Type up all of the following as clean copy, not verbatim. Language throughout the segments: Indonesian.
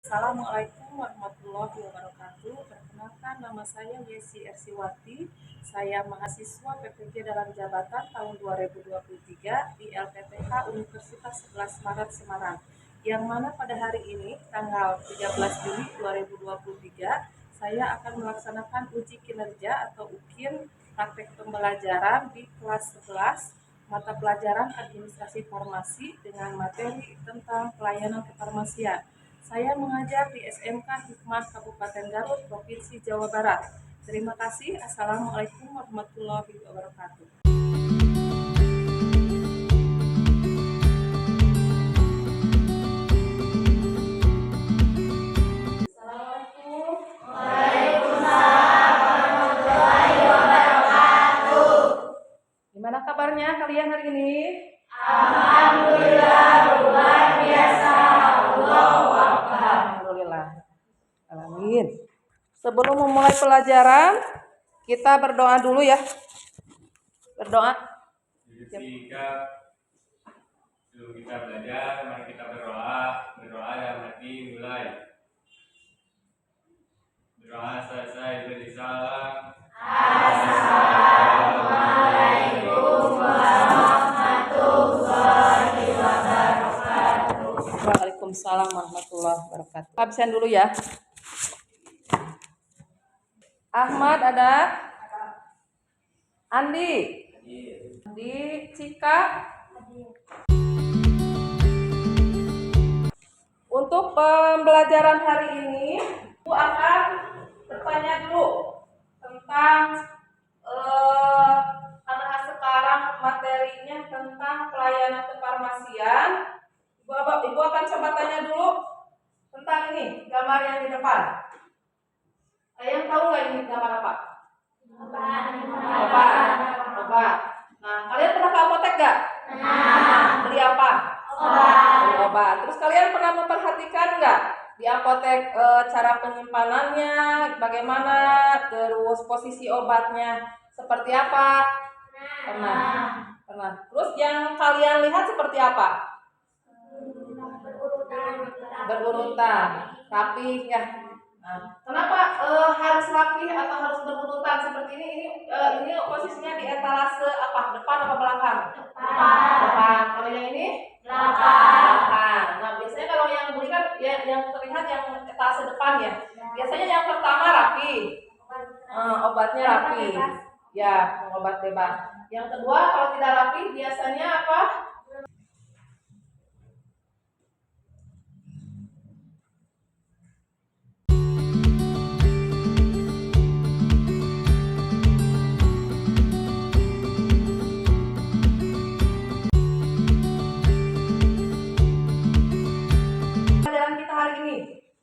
Assalamualaikum warahmatullahi wabarakatuh. Perkenalkan, nama saya Yesi Ersiwati. Saya mahasiswa PPG dalam jabatan tahun 2023 di LPTK Universitas 11 Maret Semarang. Yang mana pada hari ini, tanggal 13 Juli 2023, saya akan melaksanakan uji kinerja atau UKIN praktek pembelajaran di kelas 11 mata pelajaran administrasi farmasi dengan materi tentang pelayanan kefarmasian. Saya mengajar di SMK Hikmah Kabupaten Garut, Provinsi Jawa Barat. Terima kasih. Assalamualaikum warahmatullahi wabarakatuh. Assalamualaikum. Gimana kabarnya kalian hari ini? Alhamdulillah luar biasa. Allahu Akbar. Alhamdulillah. Amin. Sebelum memulai pelajaran, kita berdoa dulu ya. Berdoa. Jika sebelum kita belajar, mari kita berdoa dalam hati mulai. Berdoa selesai beri salam. Assalamualaikum warahmatullahi wabarakatuh. Waalaikumsalam warahmatullahi wabarakatuh. Absen dulu ya. Ahmad ada? Andi? Cika? Untuk pembelajaran hari ini, Ibu akan bertanya dulu tentang karena sekarang materinya tentang pelayanan kefarmasian. Ibu akan coba tanya dulu tentang ini, gambar yang di depan. Yang tahu nggak ini gambar apa? Obat. Nah, kalian pernah ke apotek nggak? Beli apa? Beli obat. Terus kalian pernah memperhatikan nggak di apotek cara penyimpanannya, bagaimana, terus posisi obatnya seperti apa? Pernah. Terus yang kalian lihat seperti apa? Berurutan, rapi ya. Nah, kenapa harus rapi atau harus berurutan seperti ini? Ini posisinya di etalase apa? Depan apa belakang? Depan. Kalau yang ini? Belakang. Nah, biasanya kalau yang beli kan ya, yang terlihat yang etalase depan ya. Biasanya yang pertama rapi. Obatnya rapi. Ya, obat bebas. Yang kedua kalau tidak rapi biasanya apa?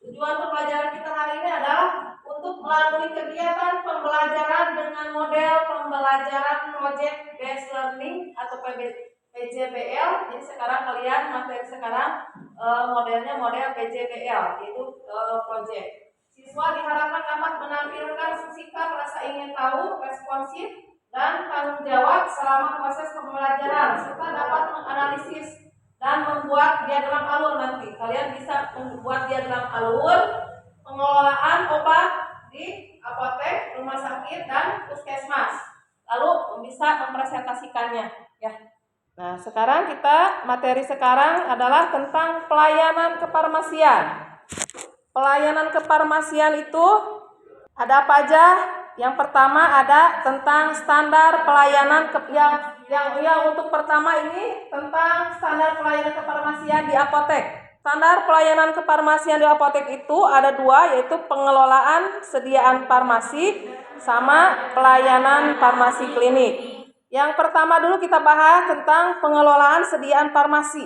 Tujuan pembelajaran kita hari ini adalah untuk melalui kegiatan pembelajaran dengan model pembelajaran Project Based Learning atau PJBL. Jadi sekarang kalian materi sekarang modelnya model PJBL, yaitu project. Siswa diharapkan dapat menampilkan sikap rasa ingin tahu, responsif, dan tanggung jawab selama proses pembelajaran, serta dapat menganalisis dan membuat diagram alur. Nanti kalian bisa membuat diagram alur pengelolaan obat di apotek, rumah sakit, dan puskesmas. Lalu bisa mempresentasikannya ya. Nah, sekarang materi sekarang adalah tentang pelayanan kefarmasian. Pelayanan kefarmasian itu ada apa aja? Yang pertama ada tentang standar pelayanan yang untuk pertama ini tentang standar pelayanan kefarmasian di apotek. Standar pelayanan kefarmasian di apotek itu ada dua, yaitu pengelolaan sediaan farmasi sama pelayanan farmasi klinik. Yang pertama dulu kita bahas tentang pengelolaan sediaan farmasi.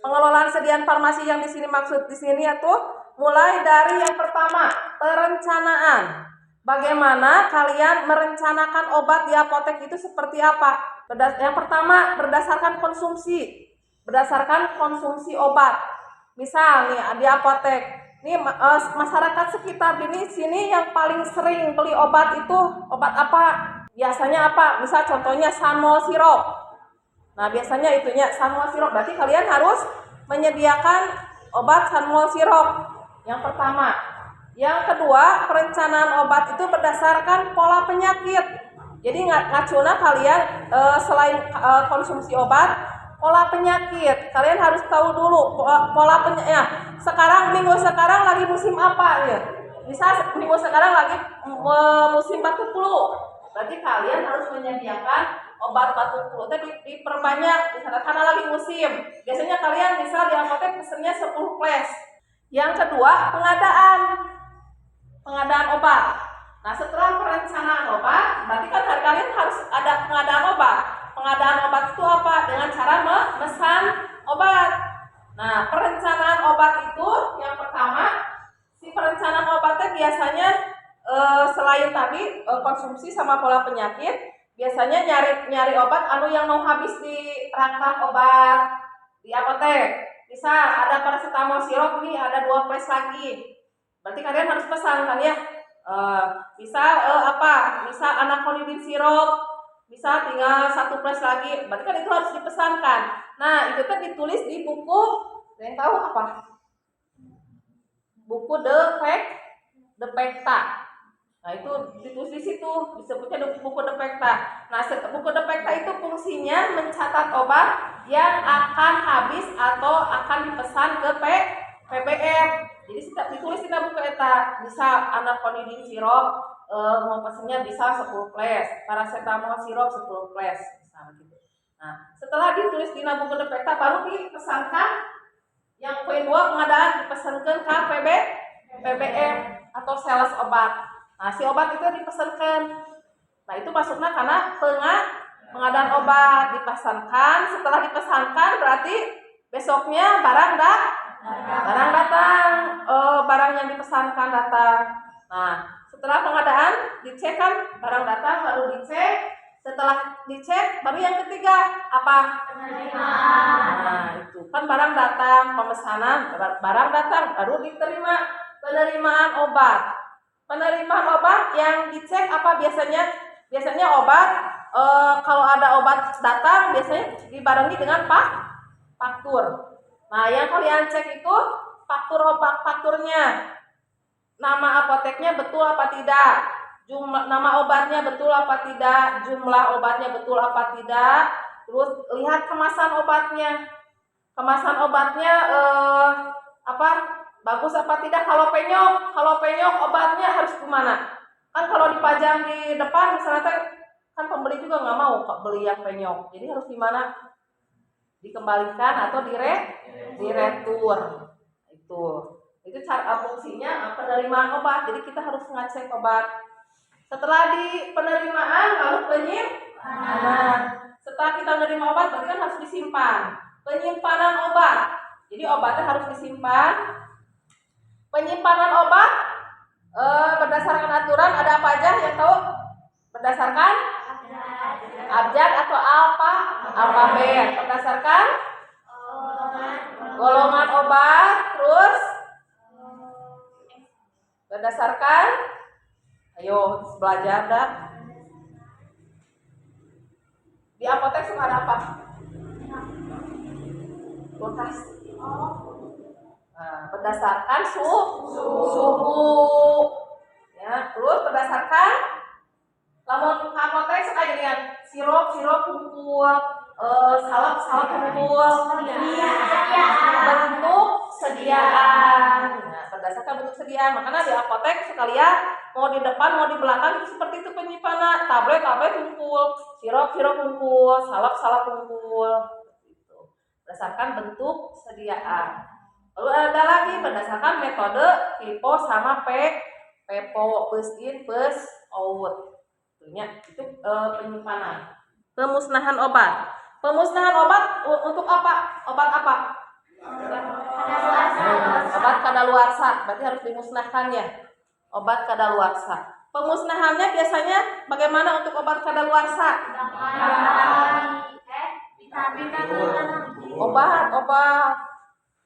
Pengelolaan sediaan farmasi yang maksud di sini yaitu mulai dari yang pertama, perencanaan. Bagaimana kalian merencanakan obat di apotek itu seperti apa? Yang pertama berdasarkan konsumsi obat. Misal nih di apotek, nih masyarakat sekitar sini yang paling sering beli obat itu obat apa? Biasanya apa? Misal contohnya Sanmol Sirop. Nah biasanya itunya Sanmol Sirop. Berarti kalian harus menyediakan obat Sanmol Sirop. Yang pertama. Yang kedua, perencanaan obat itu berdasarkan pola penyakit. Jadi ngacuna kalian selain konsumsi obat, pola penyakit. Kalian harus tahu dulu pola penyakit. Ya, minggu sekarang lagi musim apa ya? Bisa minggu sekarang lagi musim batuk flu. Berarti kalian harus menyediakan obat batuk flu itu diperbanyak karena lagi musim. Biasanya kalian bisa di apotek pesennya 10 flash. Yang kedua, pengadaan obat. Nah, setelah perencanaan obat, berarti kan kalian harus ada pengadaan obat. Pengadaan obat itu apa? Dengan cara memesan obat. Nah, perencanaan obat itu yang pertama, si perencanaan obatnya biasanya selain tadi konsumsi sama pola penyakit, biasanya nyari obat yang mau habis di rangkap obat di apotek. Bisa ada paracetamol sirop nih, ada 2 flash lagi. Berarti kalian harus pesan kan ya. Bisa anakonidin sirop, bisa tinggal 1 flash lagi. Berarti kan itu harus dipesankan. Nah, itu kan ditulis di buku. Ada yang tahu apa? Buku The Pekta. Nah, itu ditulis di situ, disebutnya buku The Pekta. Nah, buku The Pekta itu fungsinya mencatat obat yang akan habis atau akan dipesan ke PBM. Jadi ditulis di buku eta, bisa anakonidin sirop mau pesennya bisa 10 flash, paracetamol sirop 10 flash, misalnya gitu. Nah, setelah ditulis di buku The Pekta baru dipesankan yang poin 2 pengadaan dipesankan ke PBM atau sales obat. Nah, si obat itu dipesankan. Nah, itu masuknya karena pengadaan obat dipesankan. Setelah dipesankan berarti besoknya barang datang, barang yang dipesankan datang. Nah, setelah pengadaan dicek kan barang datang, baru dicek. Setelah dicek baru yang ketiga apa? Penerimaan. Nah, itu kan barang datang, pemesanan, barang datang, baru diterima. Penerimaan obat. Penerimaan obat yang dicek apa biasanya? Biasanya obat kalau ada obat datang biasanya dibarengi dengan faktur. Nah, yang kalian cek itu fakturnya. Nama apoteknya betul apa tidak? Nama obatnya betul apa tidak? Jumlah obatnya betul apa tidak? Terus lihat kemasan obatnya. Kemasan obatnya bagus apa tidak? Kalau penyok obatnya harus gimana? Kan kalau dipajang di depan misalnya kan pembeli juga nggak mau kok beli yang penyok. Jadi harus gimana? Dikembalikan atau diretur. Itu cara fungsinya penerimaan obat. Jadi kita harus ngecek obat. Setelah di penerimaan lalu penyimpanan. Setelah kita menerima obat berarti kan harus disimpan. Penyimpanan obat. Jadi obatnya harus disimpan. Penyimpanan obat berdasarkan aturan ada apa aja yang tahu? Berdasarkan abjad atau alfabet. Berdasarkan golongan obat, terus berdasarkan ayo belajar dah. Di apotek suka ada apa? Kulkas. Nah, berdasarkan suhu. Ya, terus berdasarkan lamun apotek suka dengan sirop kumpul, salep kumpul, bentuk sediaan. Nah, berdasarkan bentuk sediaan, makanya di apotek sekalian mau di depan mau di belakang itu seperti itu penyimpanan. Tablet kumpul, sirop kumpul, salep kumpul. Gitu. Berdasarkan bentuk sediaan. Lalu ada lagi berdasarkan metode PIPO sama PEPO, first in first out. Itu penyimpanan. Pemusnahan obat. Pemusnahan obat untuk apa? Obat apa? Obat kadaluarsa. Berarti harus dimusnahkan ya. Obat kadaluarsa. Pemusnahannya biasanya bagaimana untuk obat kadaluarsa? Obat.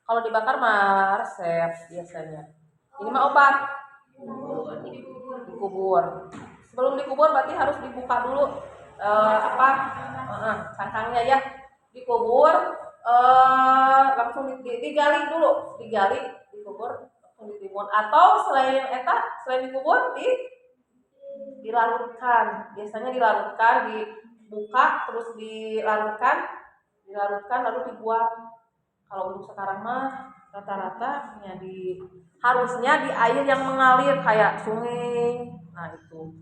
Kalau dibakar mah resep biasanya. Ini mah obat. Dikubur. Sebelum dikubur berarti harus dibuka dulu cangkangnya ya. Dikubur langsung digali dulu, dikubur langsung ditimbun atau selain dikubur dilarutkan. Biasanya dilarutkan, dibuka terus dilarutkan lalu dibuang. Kalau untuk sekarang mah rata-rata harusnya di air yang mengalir kayak sungai. Nah itu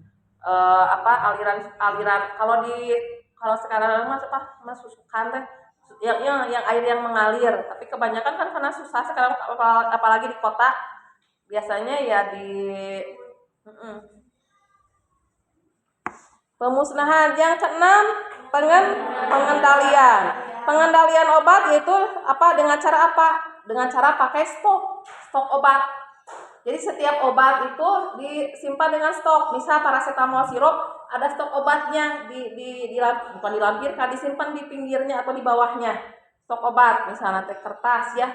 aliran kalau sekarang mas susukan teh yang air yang mengalir, tapi kebanyakan kan karena susah sekarang apalagi di kota biasanya ya pemusnahan. Yang keenam, pengendalian obat, yaitu dengan cara pakai stok obat. Jadi setiap obat itu disimpan dengan stok. Misal paracetamol sirup ada stok obatnya bukan dilampirkan, disimpan di pinggirnya atau di bawahnya. Stok obat, misalnya kertas ya.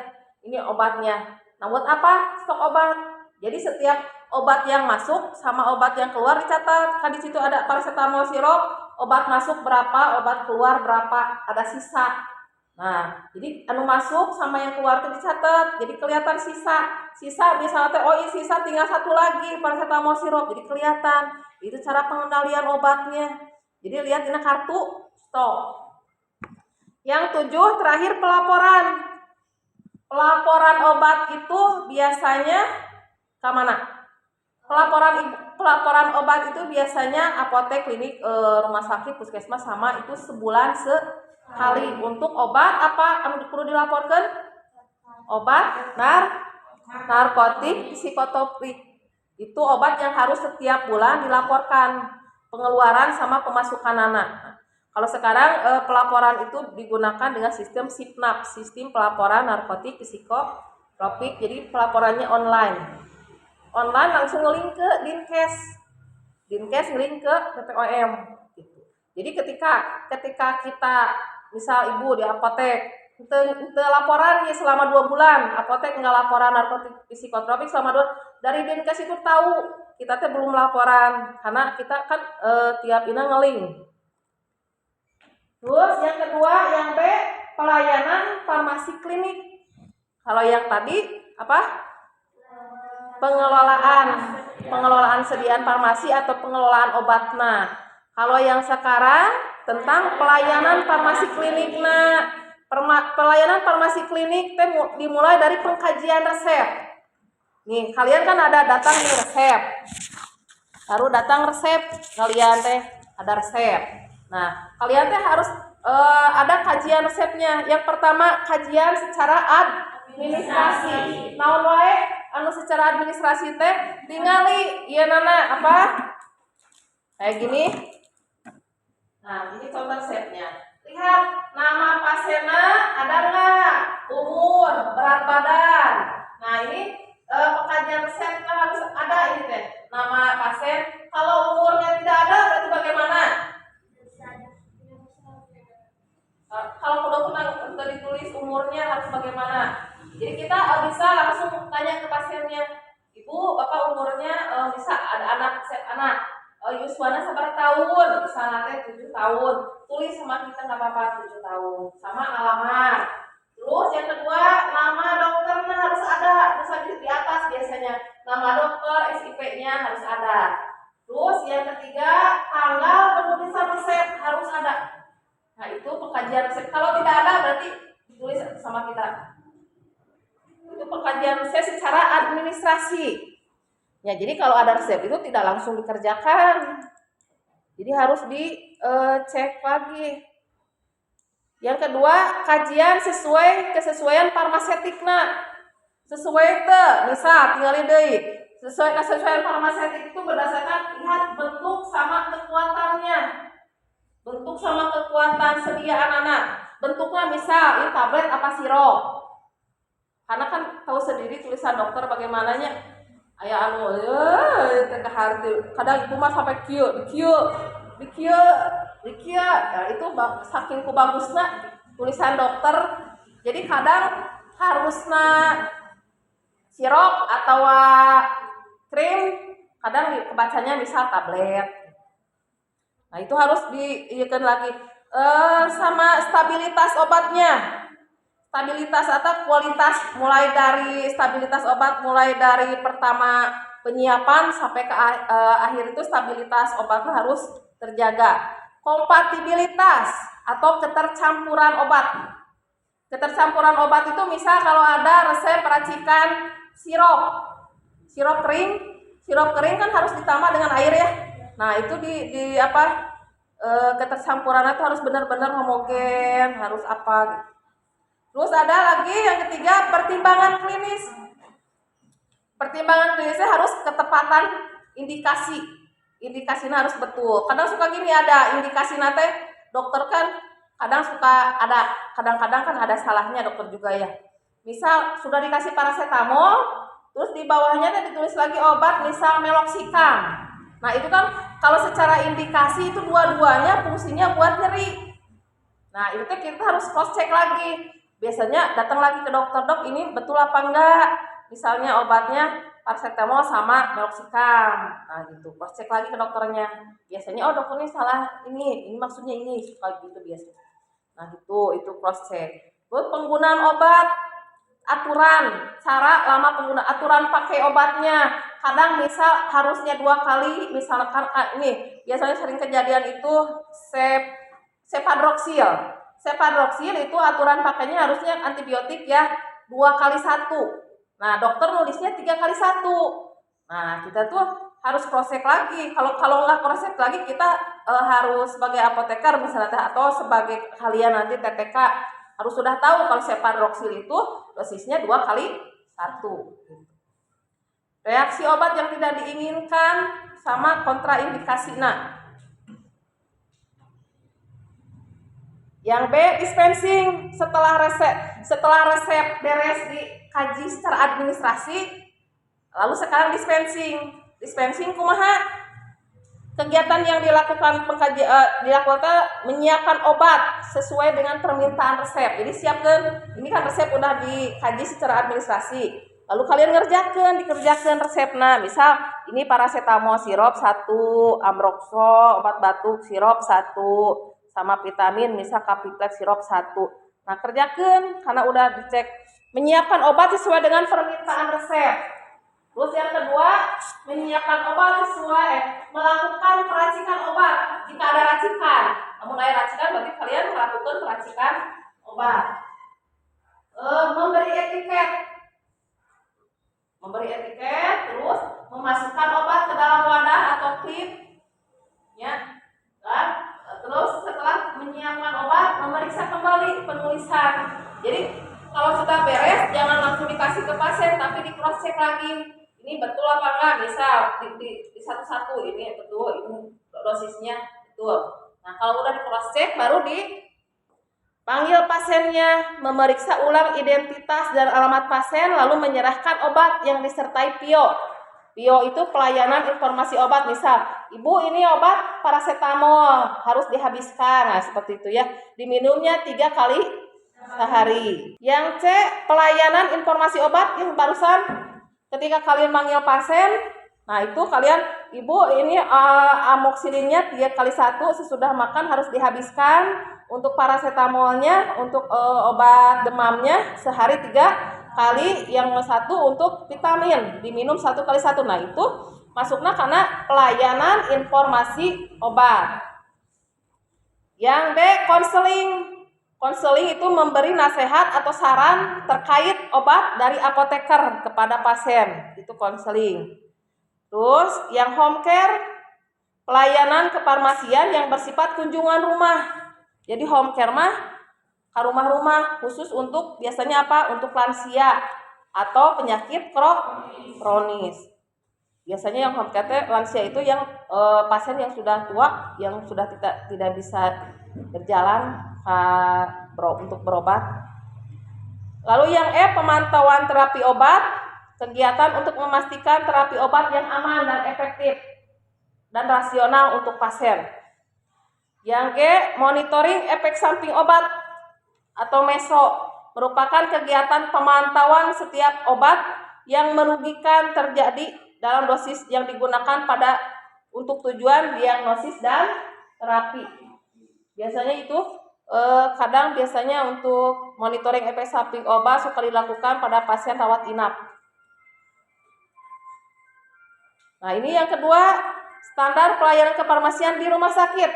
Ini obatnya. Nah, buat apa stok obat? Jadi setiap obat yang masuk sama obat yang keluar dicatat. Kan di situ ada paracetamol sirup, obat masuk berapa, obat keluar berapa, ada sisa. Nah, jadi masuk sama yang keluar itu dicatat. Jadi kelihatan sisa misalnya sisa tinggal satu lagi paracetamol sirup, jadi kelihatan. Itu cara pengendalian obatnya. Jadi lihat ini kartu stok. Yang 7 terakhir pelaporan. Pelaporan obat itu biasanya ke mana? Pelaporan obat itu biasanya apotek, klinik, rumah sakit, puskesmas sama itu sebulan sekali. Untuk obat apa perlu dilaporkan? Obat narkotik, psikotropik. Itu obat yang harus setiap bulan dilaporkan pengeluaran sama pemasukan anak. Kalau sekarang pelaporan itu digunakan dengan sistem SIPNAP, sistem pelaporan narkotik psikotropik. Jadi pelaporannya online langsung ngelink ke Dinkes ngelink ke BPOM gitu. Jadi ketika kita misal ibu di apotek ente laporan ya selama 2 bulan, apotek nggak laporan narkotik psikotropik selama 2, dari Dinkes itu tahu kita teh belum laporan karena kita kan tiap ini ngelink. Terus yang kedua, yang B, pelayanan farmasi klinik. Kalau yang tadi pengelolaan sediaan farmasi atau pengelolaan obatnya. Kalau yang sekarang tentang pelayanan farmasi klinik. Pelayanan farmasi klinik dimulai dari pengkajian resep. Nih, kalian kan ada datang nih resep. Baru datang resep, kalian ada resep. Nah, kalian harus ada kajian resepnya. Yang pertama, kajian secara administrasi. Naon wae anu secara administrasi tingali ieu nana kayak gini. Nah, ini contoh resepnya. Lihat nama pasiennya ada nggak, umur, berat badan. Nah, ini pengkajian resep harus ada ini nama pasien. Kalau umurnya tidak ada berarti bagaimana? Kalau udah ditulis umurnya harus bagaimana? Jadi kita bisa langsung tanya ke pasiennya, ibu, bapak umurnya bisa ada anak, yuswana sabar tahun, misalnya 7 tahun, tulis sama kita nggak apa-apa 7 tahun, sama alamat. Terus yang kedua, nama dokternya harus ada, bisa di atas biasanya, nama dokter, SIP-nya harus ada. Terus yang ketiga, tanggal penulisan resep harus ada. Nah itu pengkajian resep. Kalau tidak ada berarti ditulis sama kita. Itu pengkajian resep secara administrasi. Ya jadi kalau ada resep itu tidak langsung dikerjakan. Jadi harus dicek lagi. Yang kedua, kajian kesesuaian farmasetikna. Sesuai misal tinggalin deui. Kesesuaian farmasetik itu berdasarkan lihat bentuk sama kekuatannya. Bentuk sama kekuatan sediaan anak. Bentuknya misal ini tablet apa sirup. Karena kan tahu sendiri tulisan dokter bagaimananya. Aya anu teh harti. Kadang ibu mah sampai kieu. Ya itu saking ku bagusna tulisan dokter. Jadi kadang harusna sirup atau krim, kadang kebacanya misal tablet. Nah itu harus diiyakan lagi sama stabilitas obatnya. stabilitas atau kualitas, mulai dari stabilitas obat, mulai dari pertama penyiapan sampai ke akhir itu stabilitas obatnya harus terjaga. Kompatibilitas atau ketercampuran obat. Ketercampuran obat itu misal kalau ada resep racikan sirup kering kan harus ditambah dengan air ya. Nah itu di ketercampuran itu harus benar-benar homogen, harus apa gitu. Terus ada lagi yang ketiga, pertimbangan klinis. Pertimbangan klinisnya harus ketepatan indikasi. Indikasinya harus betul. Kadang suka gini, ada indikasi nate dokter kan kadang-kadang kan ada salahnya dokter juga ya. Misal sudah dikasih paracetamol, terus di bawahnya ditulis lagi obat misal meloxicam. Nah itu kan kalau secara indikasi itu dua-duanya fungsinya buat nyeri. Nah itu kita harus cross check lagi. Biasanya datang lagi ke dokter, dok ini betul apa enggak? Misalnya obatnya paracetamol sama meloxicam. Nah gitu, cross check lagi ke dokternya. Biasanya dokter ini salah ini maksudnya ini, suka gitu biasanya. Nah gitu, itu cross check. Terus penggunaan obat, aturan, cara lama penggunaan, aturan pakai obatnya. Kadang misal harusnya 2 kali, misalkan ini biasanya sering kejadian itu Cephadroxil itu aturan pakainya harusnya antibiotik ya 2 kali 1. Nah dokter nulisnya 3 kali 1. Nah kita tuh harus cross check lagi. Kalau nggak cross check lagi kita harus sebagai apoteker misalnya atau sebagai kalian nanti TTK harus sudah tahu kalau Cephadroxil itu dosisnya 2 kali 1. Reaksi obat yang tidak diinginkan sama kontraindikasi. Nah, yang B, dispensing. Setelah resep beres dikaji secara administrasi, lalu sekarang dispensing kumaha? Kegiatan yang dilakukan menyiapkan obat sesuai dengan permintaan resep. Jadi siapkan, ini kan resep udah dikaji secara administrasi. Lalu kalian dikerjakan resepnya. Misal ini paracetamol sirup 1, Ambroxol obat batuk sirup 1, sama vitamin misal Kapiplet sirup 1. Nah kerjakan karena udah dicek, menyiapkan obat sesuai dengan permintaan resep. Terus yang kedua, menyiapkan obat sesuai melakukan peracikan obat jika ada racikan. Namun ada racikan berarti kalian melakukan peracikan obat. Memberi etiket, terus memasukkan obat ke dalam wadah atau klip, ya. Dan terus setelah menyiapkan obat, memeriksa kembali penulisan. Jadi kalau sudah beres, jangan langsung dikasih ke pasien, tapi di cross check lagi. Ini betul apa enggak? Misal di satu-satu ini betul, ini dosisnya betul. Nah kalau udah di cross check, baru dipanggil pasiennya, memeriksa ulang identitas dan alamat pasien, lalu menyerahkan obat yang disertai PIO. PIO itu pelayanan informasi obat. Misal, ibu ini obat paracetamol harus dihabiskan, nah seperti itu ya. Diminumnya 3 kali sehari. Yang C, pelayanan informasi obat yang barusan ketika kalian manggil pasien, nah itu kalian, ibu ini amoksilinnya 3 kali 1 sesudah makan harus dihabiskan. Untuk paracetamolnya, untuk obat demamnya sehari 3 kali, yang 1 untuk vitamin diminum 1 kali 1. Nah itu masuknya karena pelayanan informasi obat. Yang D, konseling itu memberi nasihat atau saran terkait obat dari apoteker kepada pasien, itu konseling. Terus yang home care, pelayanan kefarmasian yang bersifat kunjungan rumah. Jadi home care mah ke rumah-rumah khusus untuk biasanya apa? Untuk lansia atau penyakit kronis. Biasanya yang home care lansia itu yang pasien yang sudah tua, yang sudah tidak bisa berjalan untuk berobat. Lalu yang E, pemantauan terapi obat, kegiatan untuk memastikan terapi obat yang aman dan efektif dan rasional untuk pasien. Yang G, monitoring efek samping obat atau MESO, merupakan kegiatan pemantauan setiap obat yang merugikan terjadi dalam dosis yang digunakan untuk tujuan diagnosis dan terapi. Biasanya itu kadang biasanya untuk monitoring efek samping obat suka dilakukan pada pasien rawat inap. Nah, ini yang kedua, standar pelayanan kefarmasian di rumah sakit.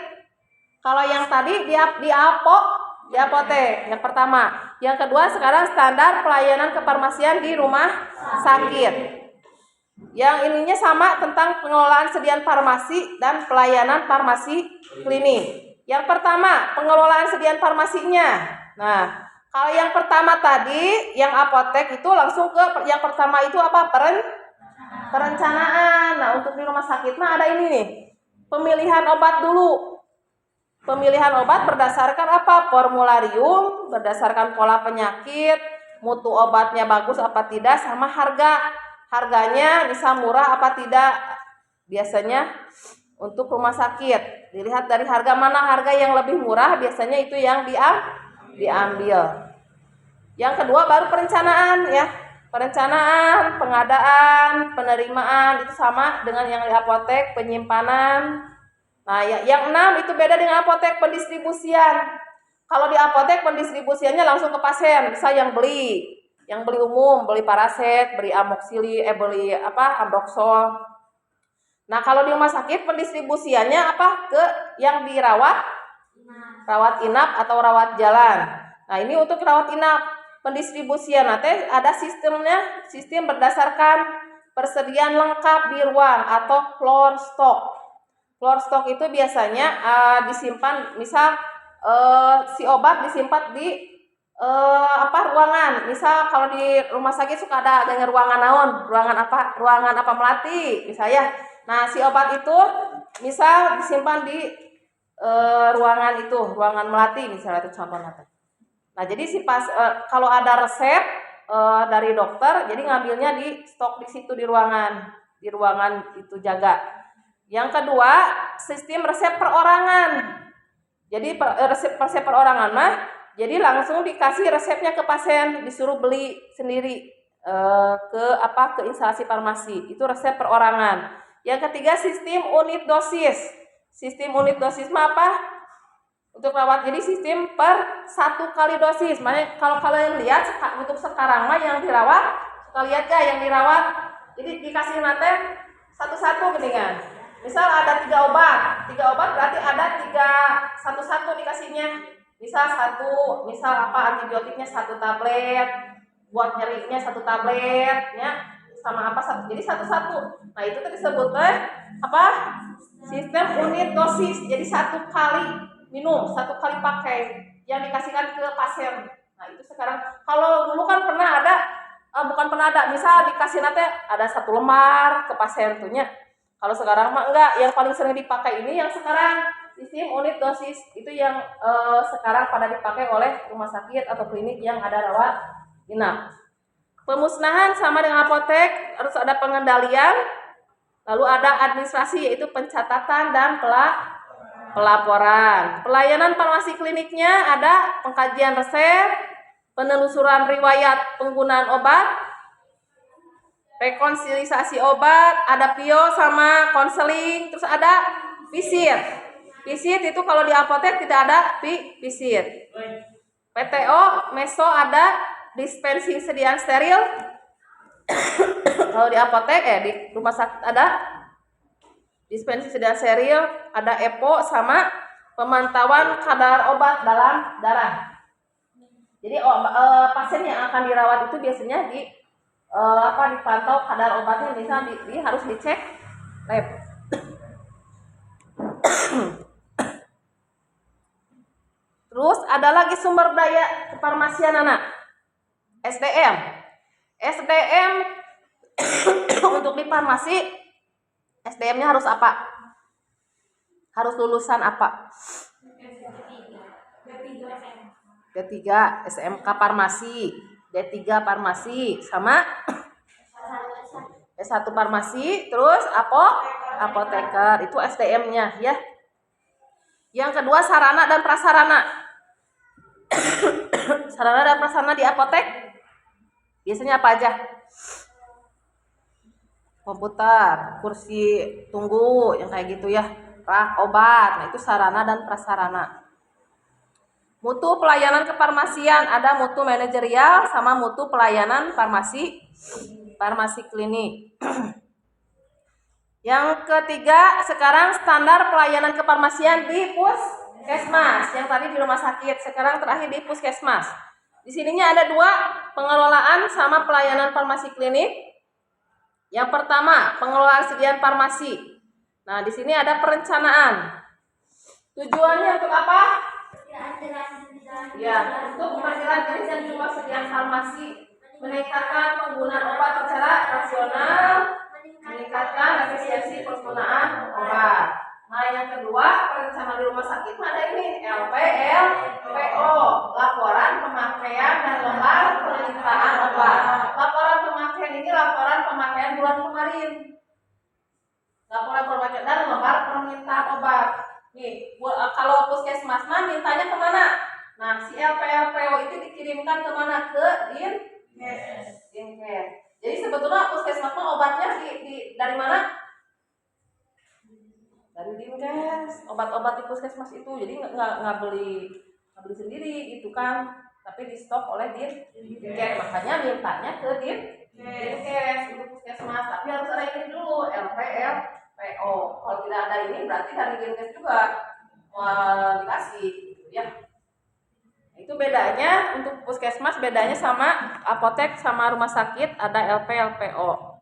Kalau yang tadi di apotek, yang pertama. Yang kedua, sekarang standar pelayanan kefarmasian di rumah sakit. Yang ininya sama tentang pengelolaan sediaan farmasi dan pelayanan farmasi klinik. Yang pertama, pengelolaan sediaan farmasinya. Nah, kalau yang pertama tadi, yang apotek itu langsung ke yang pertama itu apa? Perencanaan. Nah, untuk di rumah sakit mah ada ini nih. Pemilihan obat dulu. Pemilihan obat berdasarkan apa? Formularium, berdasarkan pola penyakit, mutu obatnya bagus apa tidak, sama harga. Harganya bisa murah apa tidak. Biasanya untuk rumah sakit dilihat dari harga mana, harga yang lebih murah biasanya itu yang diambil. Yang kedua baru perencanaan ya. Perencanaan, pengadaan, penerimaan itu sama dengan yang di apotek, penyimpanan. Nah, yang 6 itu beda dengan apotek, pendistribusian. Kalau di apotek pendistribusiannya langsung ke pasien, bisa yang beli umum, beli paraset, beli amoksili, beli ambroxol. Nah, kalau di rumah sakit pendistribusiannya ke yang dirawat, rawat inap atau rawat jalan. Nah, ini untuk rawat inap. Pendistribusian nanti ada sistemnya, sistem berdasarkan persediaan lengkap di ruang atau floor stock. Floor stock itu biasanya disimpan, misal si obat disimpan di ruangan. Misal kalau di rumah sakit suka ada ruangan naon, ruangan apa melati misalnya. Nah, si obat itu misal disimpan di ruangan melati misalnya, itu contohnya. Nah, jadi kalau ada resep dari dokter, jadi ngambilnya di stok di situ di ruangan itu jaga. Yang kedua, sistem resep perorangan. Jadi resep perorangan mah, jadi langsung dikasih resepnya ke pasien, disuruh beli sendiri ke instalasi farmasi. Itu resep perorangan. Yang ketiga, sistem unit dosis. Sistem unit dosis mah apa? Untuk rawat, jadi sistem per 1 kali dosis. Makanya kalau kalian lihat untuk sekarang mah yang dirawat, suka lihat ya yang dirawat, jadi dikasih nanti satu-satu geningan. Misal ada 3 obat berarti ada 3 dikasihnya. Misal antibiotiknya 1 tablet, buat nyerinya 1 tablet, ya sama jadi satu-satu. Nah, itu tuh disebutnya sistem unit dosis. Jadi 1 kali minum, 1 kali pakai yang dikasihkan ke pasien. Nah, itu sekarang. Kalau dulu kan misal dikasih nanti ada 1 lembar ke pasien tuhnya. Kalau sekarang mah enggak, yang paling sering dipakai ini yang sekarang sistem unit dosis. Itu yang sekarang pada dipakai oleh rumah sakit atau klinik yang ada rawat inap. Pemusnahan sama dengan apotek, harus ada pengendalian, lalu ada administrasi yaitu pencatatan dan pelaporan. Pelayanan farmasi kliniknya ada pengkajian resep, penelusuran riwayat penggunaan obat, rekonsilisasi obat, ada PIO sama konseling, terus ada visit. Visit itu kalau di apotek tidak ada visit. PTO, meso ada dispensing sediaan steril. Kalau di apotek di rumah sakit ada dispensing sediaan steril, ada EPO sama pemantauan kadar obat dalam darah. Jadi pasien yang akan dirawat itu biasanya dipantau kadar obatnya, misalnya harus dicek lab. Terus ada lagi sumber daya kefarmasian anak, SDM. Untuk di farmasi SDM-nya harus apa? Harus lulusan apa? D3 SMK farmasi, D3 farmasi sama S1 farmasi, terus apoteker, itu SDM-nya ya. Yang kedua sarana dan prasarana. Sarana dan prasarana di apotek biasanya apa aja? Komputer, kursi tunggu yang kayak gitu ya, rak obat. Nah, itu sarana dan prasarana. Mutu pelayanan kefarmasian, ada mutu manajerial sama mutu pelayanan farmasi klinik. Yang ketiga, sekarang standar pelayanan kefarmasian di puskesmas. Yang tadi di rumah sakit, sekarang terakhir di puskesmas. Di sininya ada dua, pengelolaan sama pelayanan farmasi klinik. Yang pertama, pengelolaan sediaan farmasi. Nah, di sini ada perencanaan. Tujuannya untuk apa? Ya, untuk memperkirakan jenis dan jumlah sediaan farmasi, meningkatkan penggunaan obat secara rasional, meningkatkan efisiensi penggunaan obat. Nah, yang kedua, perencanaan di rumah sakit ada ini LPO, laporan pemakaian dan lembar permintaan obat. Laporan pemakaian ini laporan pemakaian bulan kemarin. Laporan pemakaian dan lembar permintaan obat. Nih, kalau puskesmas mah mintanya kemana? Nah, si LPO itu dikirimkan kemana? Ke Dinkes. Jadi sebetulnya puskesmas mah obatnya dari mana? Dari Dinkes. Obat-obat di puskesmas itu, jadi nggak beli sendiri gitu kan, tapi di stok oleh Dinkes. Makanya mintanya ke Dinkes untuk puskesmas. Tapi harus ada ini dulu, LPO. Kalau tidak ada ini berarti dari Dinkes juga dikasih gitu ya. Itu bedanya untuk puskesmas, bedanya sama apotek sama rumah sakit ada LPO.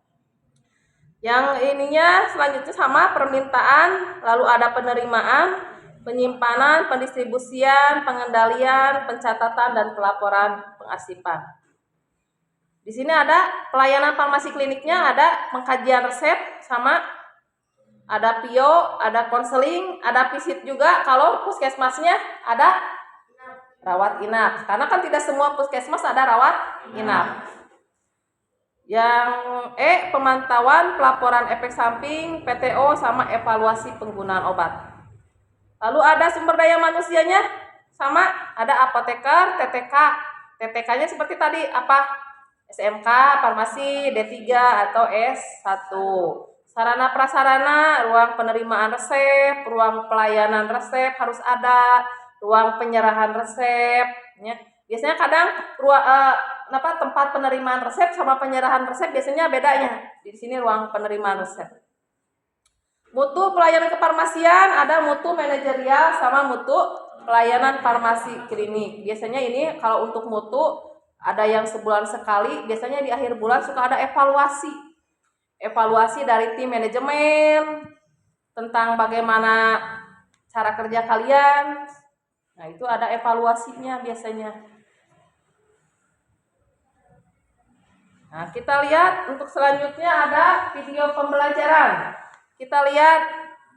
Yang ininya selanjutnya sama permintaan, lalu ada penerimaan, penyimpanan, pendistribusian, pengendalian, pencatatan dan pelaporan pengasipan. Di sini ada pelayanan farmasi kliniknya, ada pengkajian resep sama ada PIO, ada konseling, ada visit juga. Kalau puskesmasnya ada rawat inap, karena kan tidak semua puskesmas ada rawat inap. Yang pemantauan, pelaporan efek samping, PTO sama evaluasi penggunaan obat. Lalu ada sumber daya manusianya, sama ada apoteker, TTK. TTK-nya seperti tadi apa? SMK, farmasi, D3 atau S1. Sarana prasarana, ruang penerimaan resep, ruang pelayanan resep harus ada, ruang penyerahan resep. Ya. Biasanya kadang tempat penerimaan resep sama penyerahan resep biasanya bedanya. Di sini ruang penerimaan resep. Mutu pelayanan kefarmasian ada mutu manajerial sama mutu pelayanan farmasi klinik. Biasanya ini kalau untuk mutu ada yang sebulan sekali, biasanya di akhir bulan suka ada evaluasi. Evaluasi dari tim manajemen tentang bagaimana cara kerja kalian. Nah, itu ada evaluasinya biasanya. Nah, kita lihat untuk selanjutnya ada video pembelajaran. Kita lihat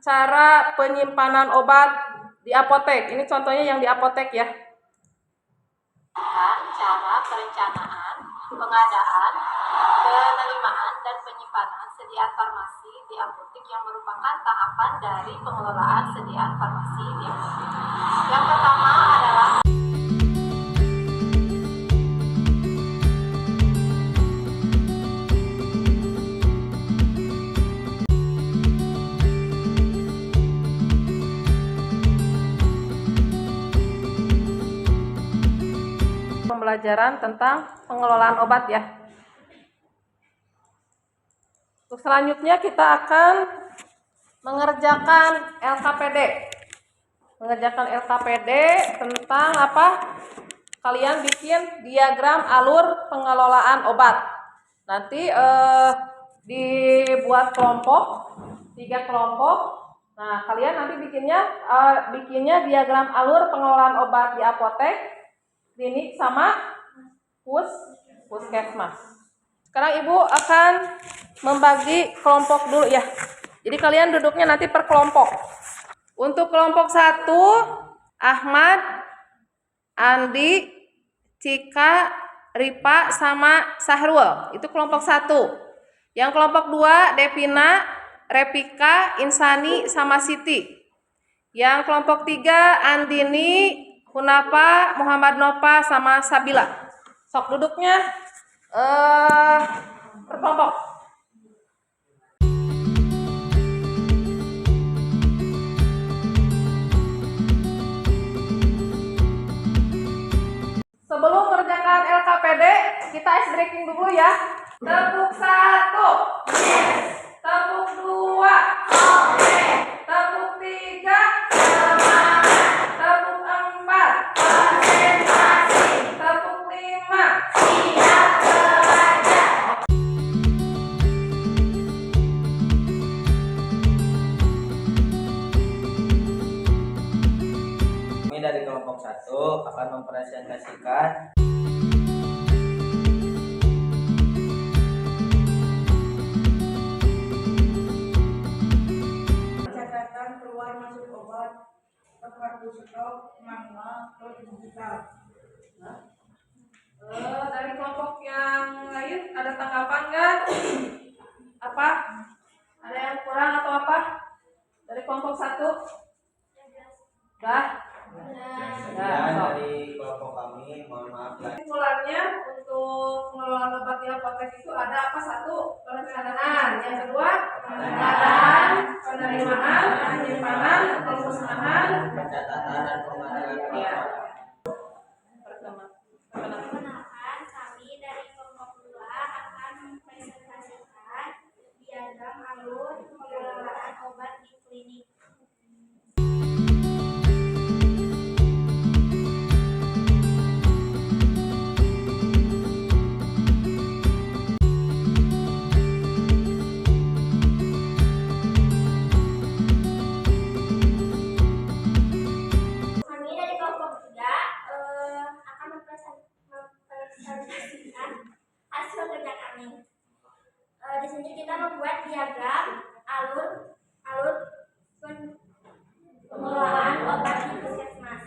cara penyimpanan obat di apotek. Ini contohnya yang di apotek ya. Cara perencanaan, pengadaan, penerimaan dan penyimpanan sediaan farmasi di apotek yang merupakan tahapan dari pengelolaan sediaan farmasi di apotek. Yang pertama adalah pembelajaran tentang pengelolaan obat ya. Untuk selanjutnya kita akan mengerjakan LKPD. Mengerjakan LKPD tentang apa? Kalian bikin diagram alur pengelolaan obat. Nanti dibuat kelompok, 3 kelompok. Nah, kalian nanti bikinnya diagram alur pengelolaan obat di apotek, klinik sama puskesmas. Sekarang Ibu akan membagi kelompok dulu ya. Jadi kalian duduknya nanti per kelompok. Untuk kelompok 1, Ahmad, Andi, Cika, Ripa sama Sahrul. Itu kelompok 1. Yang kelompok 2, Devina, Repika, Insani sama Siti. Yang kelompok 3, Andini, Hunafa, Muhammad Nova sama Sabila. Sok duduknya per kelompok. Kita ice breaking dulu ya. Tepuk 1. Tepuk 2. Tepuk 3. Tepuk 4. Tepuk 5. Kami dari kelompok 1 akan mempresentasikan Catatan keluar masuk obat, waktu stok, manual, atau digital. Dari kelompok yang lain ada tanggapan nggak? Apa? Ada yang kurang atau apa? Dari kelompok 1? Udah? dan dari kelompok kami, mohon maaf lahir Kesimpulannya untuk pengelolaan obat di apotek itu ada apa? 1, perencanaan. Yang kedua, pengadaan, penerimaan, penyimpanan, pemusnahan, pencatatan dan pengadaan ya. Perkenalkan, kami dari kelompok 2 akan mempresentasikan diagram alur pengelolaan obat di klinik. Kami dari kelompok 3 akan mempresentasikan hasil kerja kami. Di sini kita membuat diagram alur pengelolaan obat di puskesmas.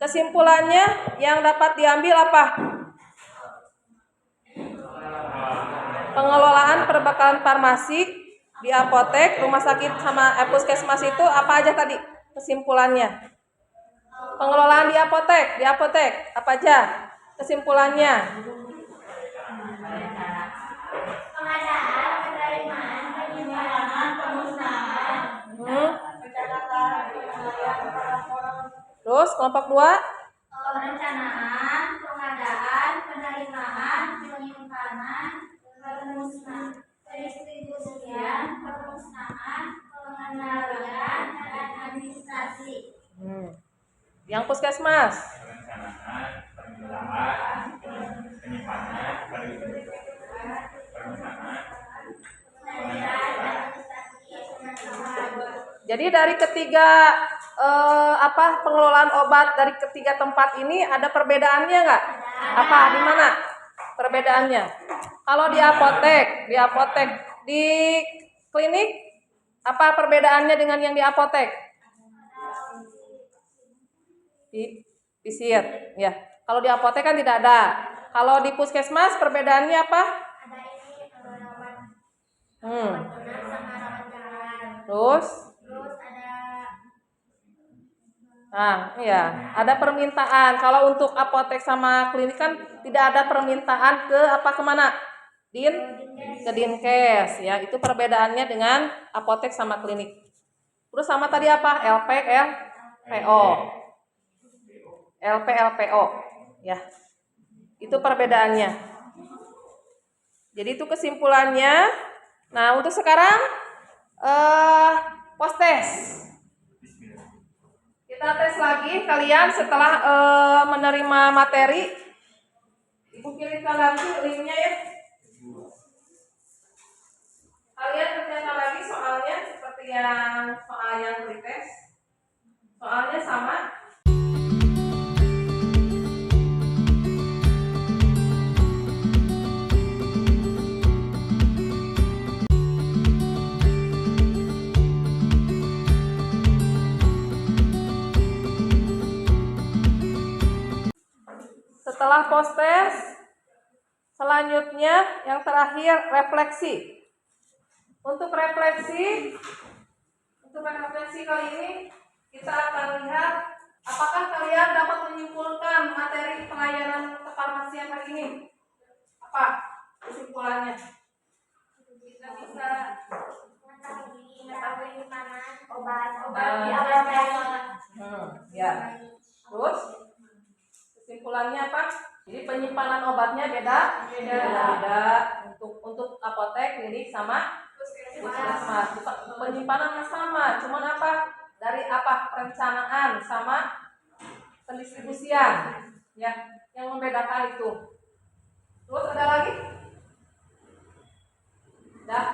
Kesimpulannya yang dapat diambil apa? Pengelolaan perbekalan farmasi di apotek, rumah sakit sama puskesmas itu apa aja tadi kesimpulannya? Pengelolaan di apotek apa aja kesimpulannya? Pengadaan, penerimaan, penyimpanan, pemusnahan. Terus kelompok 2? Perencanaan, pengadaan, penerimaan, penyimpanan, pendistribusian, pemusnahan, pengendalian, dan administrasi. Yang puskesmas? Perencanaan, pengelolaan, penyimpanan, pemusnahan, Jadi dari ketiga pengelolaan obat dari ketiga tempat ini ada perbedaannya nggak? Apa di mana perbedaannya? Kalau di apotek, di klinik apa perbedaannya dengan yang di apotek? Di SIR, ya. Kalau di apotek kan tidak ada. Kalau di puskesmas perbedaannya apa? Ada ini rawat Hmm. benar sama rawat jalan. Terus? Terus ada Iya, ada permintaan. Kalau untuk apotek sama klinik kan tidak ada permintaan kemana? Ke Dinkes, ya. Itu perbedaannya dengan apotek sama klinik. Terus sama tadi apa? LPO, ya. Itu perbedaannya. Jadi itu kesimpulannya. Nah, untuk sekarang post test. Kita tes lagi kalian setelah menerima materi. Ibu kirimkan lagi linknya ya. Kalian kerjakan lagi soalnya seperti yang soal yang pretest. Soalnya sama. Setelah post test, selanjutnya yang terakhir refleksi. Untuk refleksi kali ini kita akan lihat apakah kalian dapat menyimpulkan materi pelayanan kefarmasian hari ini. Apa kesimpulannya? Kita bisa Ya. Terus kesimpulannya apa? Jadi penyimpanan obatnya beda. Untuk apotek, klinik sama puskesmas. Penyimpanan sama, cuman apa? Dari apa? Perencanaan sama pendistribusian. Ya, yang membedakan itu. Terus ada lagi? Dah.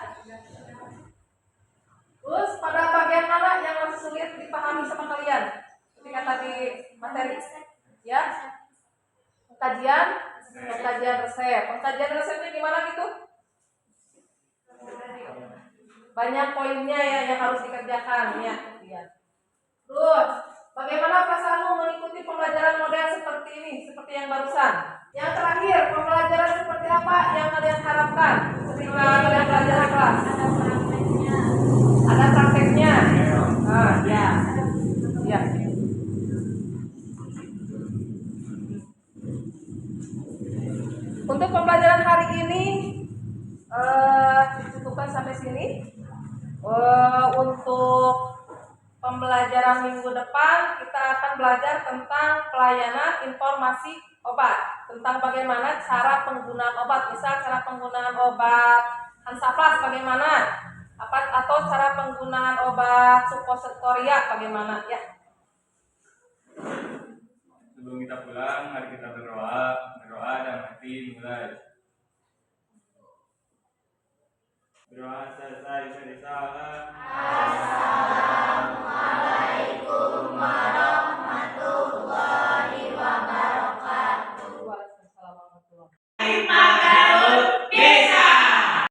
Terus pada bagian mana yang masih sulit dipahami sama kalian? Ketika tadi materi, ya? Pengkajian resep. Pengkajian resepnya gimana gitu? Banyak poinnya ya yang harus dikerjakan ya. Terus bagaimana perasaanmu mengikuti pembelajaran model seperti ini, seperti yang barusan? Yang terakhir, pembelajaran seperti apa yang kalian harapkan ketika kalian belajar di kelas? Ada prakteknya. Ya. Untuk pembelajaran hari ini dicukupkan sampai sini. Untuk pembelajaran minggu depan kita akan belajar tentang pelayanan informasi obat, tentang bagaimana cara penggunaan obat, misal cara penggunaan obat Hansaplast bagaimana, atau cara penggunaan obat supositoria bagaimana ya. Sebelum kita pulang, mari kita berdoa dan mati mulai. Berdoa selesai bersalah.